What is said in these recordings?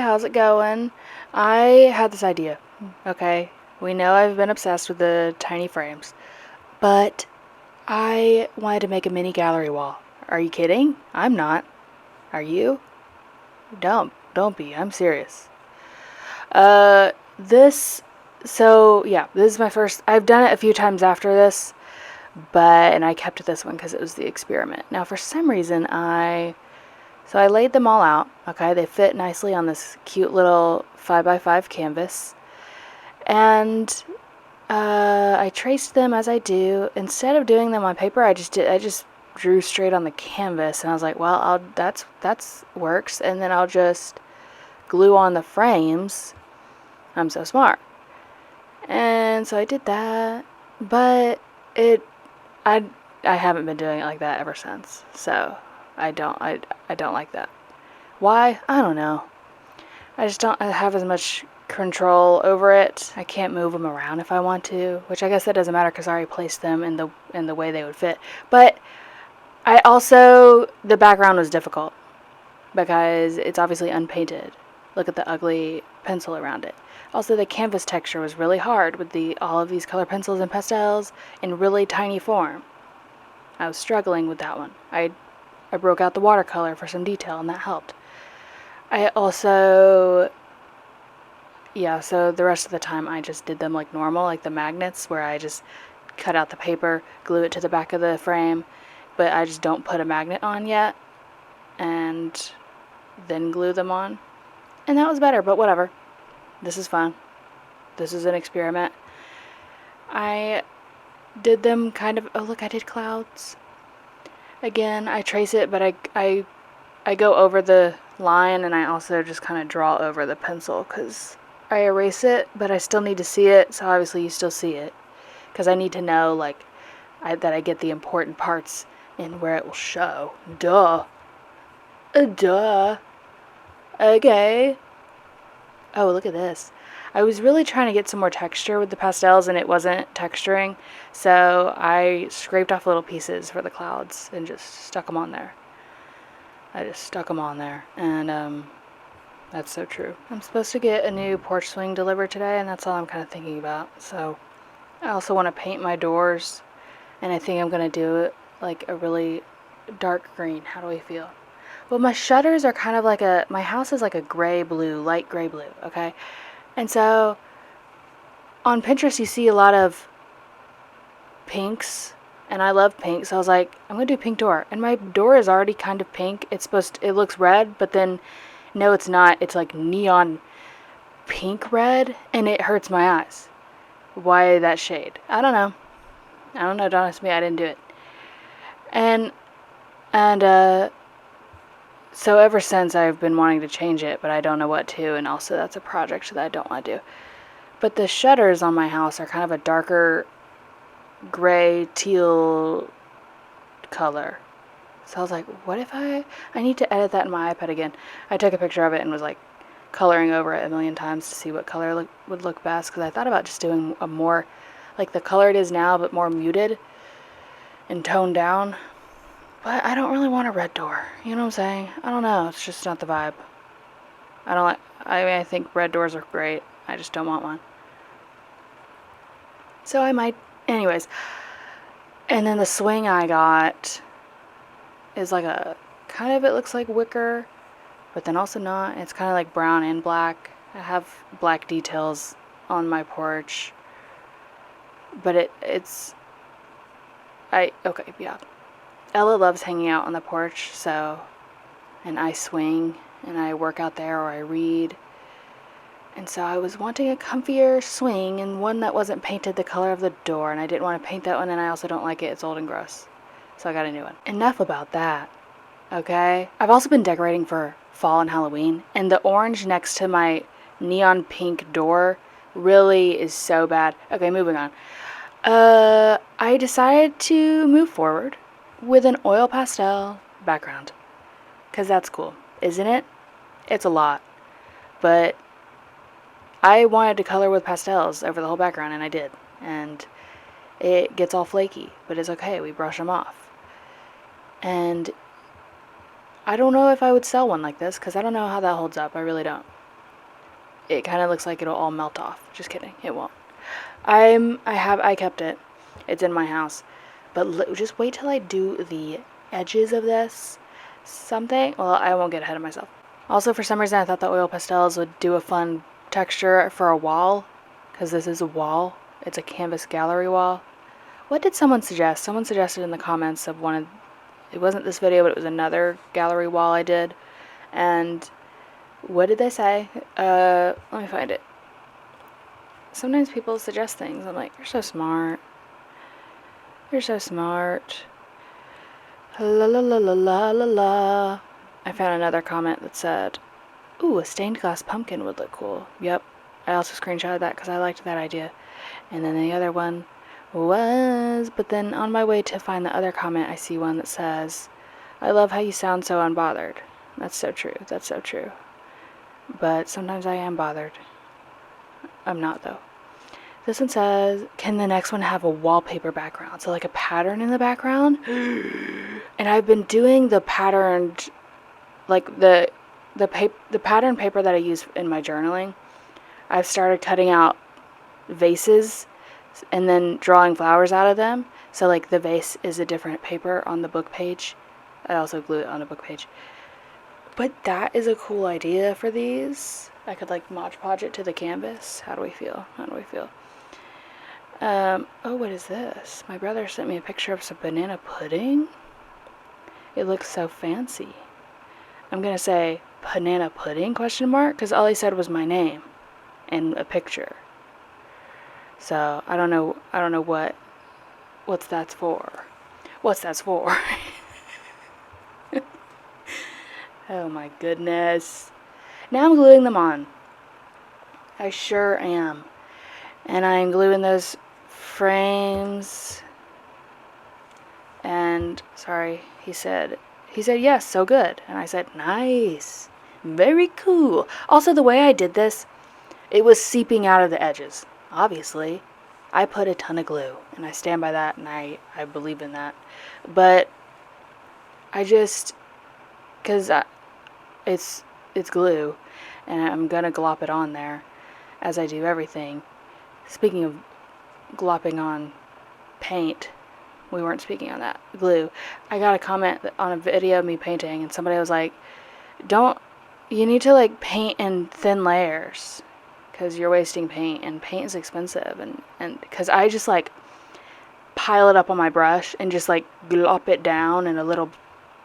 how's it going? I had this idea, okay? We know I've been obsessed with the tiny frames, but I wanted to make a mini gallery wall. Are you kidding? I'm not. Are you? Don't be. I'm serious. Uh, this, so yeah, this is my first, I've done it a few times after this, and I kept this one because it was the experiment. Now, for some reason, so I laid them all out, okay? They fit nicely on this cute little 5x5 canvas. And I traced them as I do. Instead of doing them on paper, I just drew straight on the canvas, and I was like, well, that's works, and then I'll just glue on the frames. I'm so smart. And so I did that, but I I haven't been doing it like that ever since. So I don't like that. Why? I don't know. I just don't have as much control over it. I can't move them around if I want to, which I guess that doesn't matter because I already placed them in the way they would fit. But the background was difficult because it's obviously unpainted. Look at the ugly pencil around it. Also, the canvas texture was really hard with all of these color pencils and pastels in really tiny form. I was struggling with that one. I broke out the watercolor for some detail, and that helped. I also, yeah, so the rest of the time I just did them like normal, like the magnets, where I just cut out the paper, glue it to the back of the frame, but I just don't put a magnet on yet, and then glue them on. And that was better, but whatever. This is fun. This is an experiment. I did them kind of, oh look, I did clouds. Again, I trace it, but I go over the line, and I also just kind of draw over the pencil because I erase it, but I still need to see it, so obviously you still see it because I need to know that I get the important parts in where it will show. Duh. Duh. Okay. Oh, look at this. I was really trying to get some more texture with the pastels, and it wasn't texturing, so I scraped off little pieces for the clouds and just stuck them on there. I just stuck them on there, and that's so true. I'm supposed to get a new porch swing delivered today, and that's all I'm kind of thinking about. So I also want to paint my doors, and I think I'm going to do it like a really dark green. How do I feel? Well, my shutters are kind of like my house is like a gray blue, light gray blue, okay? And so on Pinterest you see a lot of pinks, and I love pink, so I was like, I'm gonna do a pink door. And my door is already kind of pink. It looks red, but then no, it's not. It's like neon pink red, and it hurts my eyes. Why that shade? I don't know. Don't ask me. I didn't do it. And so ever since I've been wanting to change it, but I don't know what to, and also that's a project that I don't want to do. But the shutters on my house are kind of a darker gray teal color. So I was like, what if I need to edit that in my iPad again. I took a picture of it and was like coloring over it a million times to see what color would look best, because I thought about just doing a more like the color it is now, but more muted and toned down. But I don't really want a red door. You know what I'm saying? I don't know. It's just not the vibe. I think red doors are great. I just don't want one. So I might, anyways. And then the swing I got is like it looks like wicker, but then also not. It's kind of like brown and black. I have black details on my porch. But okay, yeah. Ella loves hanging out on the porch, and I swing, and I work out there, or I read. And so I was wanting a comfier swing, and one that wasn't painted the color of the door, and I didn't want to paint that one, and I also don't like it. It's old and gross. So I got a new one. Enough about that, okay? I've also been decorating for fall and Halloween, and the orange next to my neon pink door really is so bad. Okay, moving on. I decided to move forward with an oil pastel background, because that's cool, isn't it? It's a lot, but I wanted to color with pastels over the whole background, and I did, and it gets all flaky, but it's okay, we brush them off. And I don't know if I would sell one like this, because I don't know how that holds up. I really don't. it kind of looks like it'll all melt off. Just kidding, it won't. I kept it. It's in my house. But just wait till I do the edges of this. Well, I won't get ahead of myself. Also, for some reason, I thought the oil pastels would do a fun texture for a wall, because this is a wall. It's a canvas gallery wall. What did someone suggest? Someone suggested in the comments of it wasn't this video, but it was another gallery wall I did. And what did they say? Let me find it. Sometimes people suggest things. I'm like, you're so smart. You're so smart. La la la la la la la. I found another comment that said, ooh, a stained glass pumpkin would look cool. Yep. I also screenshotted that because I liked that idea. And then the other one but then on my way to find the other comment, I see one that says, I love how you sound so unbothered. That's so true. That's so true. But sometimes I am bothered. I'm not, though. This one says, can the next one have a wallpaper background? So like a pattern in the background? And I've been doing the patterned, like the pattern paper that I use in my journaling. I've started cutting out vases and then drawing flowers out of them. So like the vase is a different paper on the book page. I also glue it on the book page. But that is a cool idea for these. I could like Mod Podge it to the canvas. How do we feel? Oh, what is this? My brother sent me a picture of some banana pudding. It looks so fancy. I'm gonna say banana pudding ? Because all he said was my name and a picture. So I don't know what's that's for. What's that's for? Oh my goodness. Now I'm gluing them on. I sure am. And I'm gluing those frames. And sorry, he said yes, so good. And I said, nice. Very cool. Also, the way I did this, it was seeping out of the edges. Obviously, I put a ton of glue, and I stand by that, and I believe in that. But I just, because it's glue, and I'm gonna glop it on there, as I do everything. Speaking of glopping on paint, we weren't speaking on that. Glue. I got a comment on a video of me painting, and somebody was like, you need to like paint in thin layers, because you're wasting paint, and paint is expensive, and because I just like pile it up on my brush and just like glop it down in a little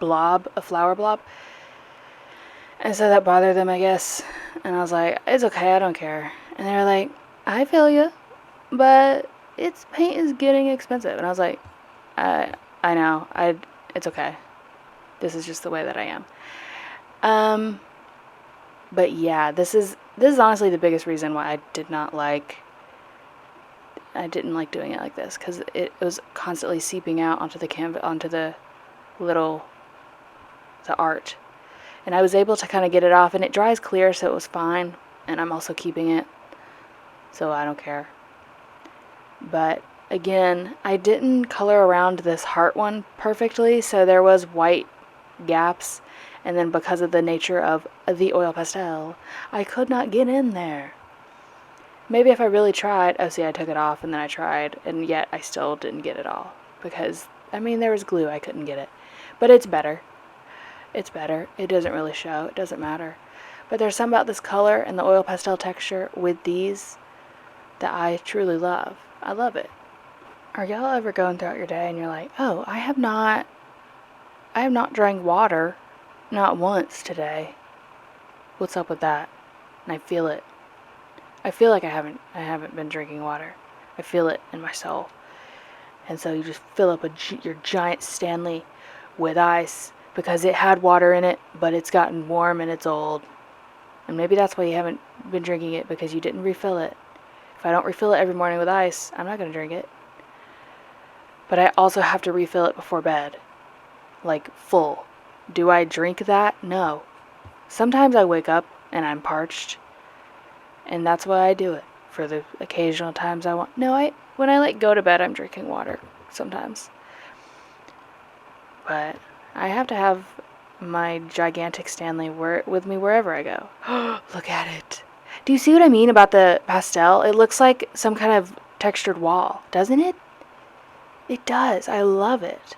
blob, a flower blob. And so that bothered them, I guess. And I was like, it's okay, I don't care. And they were like, I feel you, but paint is getting expensive. And I was like, I know, it's okay. This is just the way that I am. But yeah, this is honestly the biggest reason why I didn't like doing it like this, because it was constantly seeping out onto the canvas, onto the art. And I was able to kind of get it off, and it dries clear, so it was fine. And I'm also keeping it, so I don't care. But again, I didn't color around this heart one perfectly, so there was white gaps. And then because of the nature of the oil pastel, I could not get in there. Maybe if I really tried, I took it off and then I tried, and yet I still didn't get it all. Because, there was glue, I couldn't get it. But it's better. It's better. It doesn't really show. It doesn't matter. But there's something about this color and the oil pastel texture with these that I truly love. I love it. Are y'all ever going throughout your day and you're like, oh, I have not drank water, not once today. What's up with that? And I feel it. I feel like I haven't been drinking water. I feel it in my soul. And so you just fill up your giant Stanley with ice, because it had water in it, but it's gotten warm and it's old. And maybe that's why you haven't been drinking it, because you didn't refill it. If I don't refill it every morning with ice, I'm not going to drink it. But I also have to refill it before bed. Like, full. Do I drink that? No. Sometimes I wake up and I'm parched, and that's why I do it. For the occasional times I want... No, when I go to bed, I'm drinking water sometimes. But I have to have my gigantic Stanley with me wherever I go. Look at it. Do you see what I mean about the pastel? It looks like some kind of textured wall, doesn't it? It does. I love it.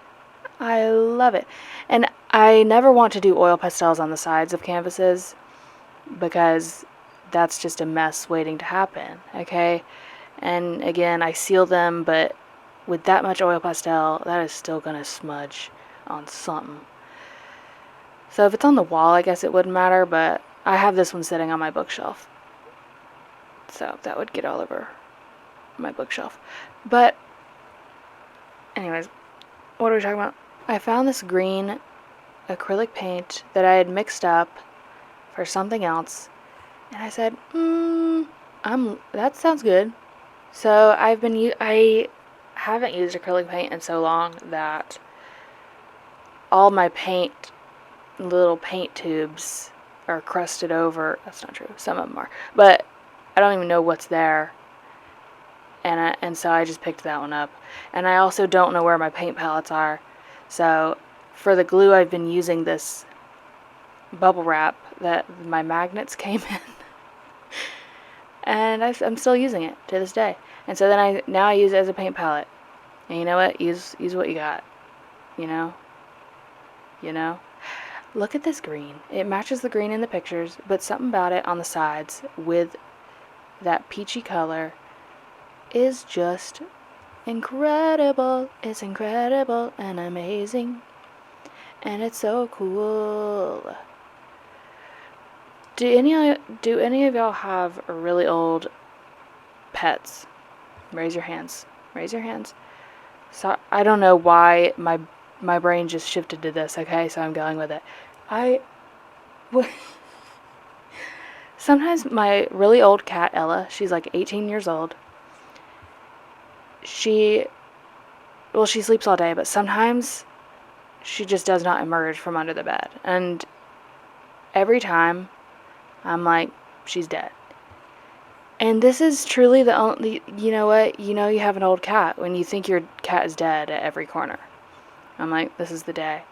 I love it. And I never want to do oil pastels on the sides of canvases because that's just a mess waiting to happen, okay? And again, I seal them, but with that much oil pastel, that is still gonna smudge on something. So if it's on the wall, I guess it wouldn't matter, but I have this one sitting on my bookshelf. So that would get all over my bookshelf. But anyways, what are we talking about? I found this green acrylic paint that I had mixed up for something else, and I said, that sounds good. So I haven't used acrylic paint in so long that all my little paint tubes are crusted over. That's not true. Some of them are, but I don't even know what's there. And so I just picked that one up. And I also don't know where my paint palettes are. So for the glue, I've been using this bubble wrap that my magnets came in. And I'm still using it to this day. And so then I use it as a paint palette. And you know what? Use what you got. You know? You know? Look at this green. It matches the green in the pictures, but something about it on the sides with that peachy color is just incredible. It's incredible and amazing. And it's so cool. Do any of y'all have really old pets? Raise your hands. Raise your hands. So I don't know why my brain just shifted to this, okay? So I'm going with it. Sometimes my really old cat, Ella, she's like 18 years old. She sleeps all day, but sometimes she just does not emerge from under the bed. And every time, I'm like, she's dead. And this is truly the only, you know what? You know you have an old cat when you think your cat is dead at every corner. I'm like, this is the day.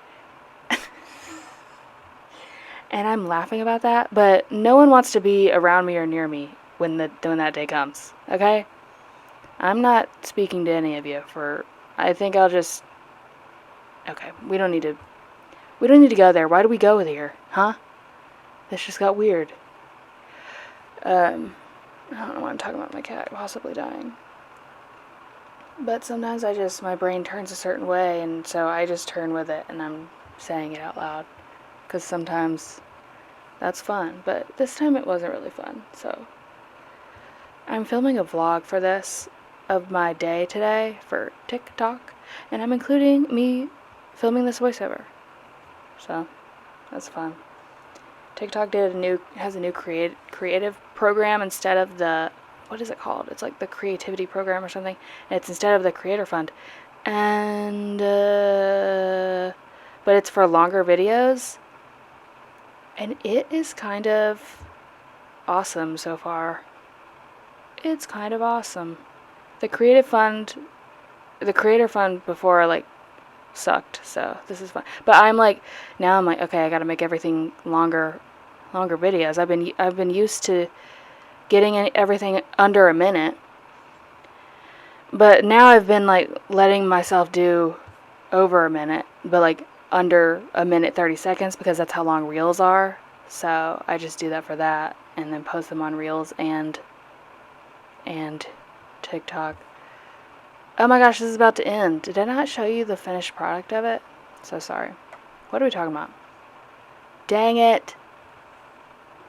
And I'm laughing about that, but no one wants to be around me or near me when that day comes, okay? I'm not speaking to any of you I think I'll just, okay, we don't need to go there. Why do we go here, huh? This just got weird. I don't know why I'm talking about my cat possibly dying. But sometimes my brain turns a certain way, and so I just turn with it, and I'm saying it out loud. Because sometimes that's fun, but this time it wasn't really fun, so. I'm filming a vlog for this, of my day today, for TikTok, and I'm including me filming this voiceover. So, that's fun. TikTok has a new creative program instead of the, what is it called? It's like the creativity program or something. And it's instead of the creator fund. And, but it's for longer videos. And it is kind of awesome so far. It's kind of awesome. The creator fund before, like, sucked, so this is fun. But now I'm like, okay, I gotta make everything longer videos. I've been used to getting everything under a minute, but now I've been like letting myself do over a minute, but like under a minute 30 seconds because that's how long reels are. So I just do that for that and then post them on reels and TikTok. Oh my gosh, this is about to end. Did I not show you the finished product of it? So sorry. What are we talking about? Dang it.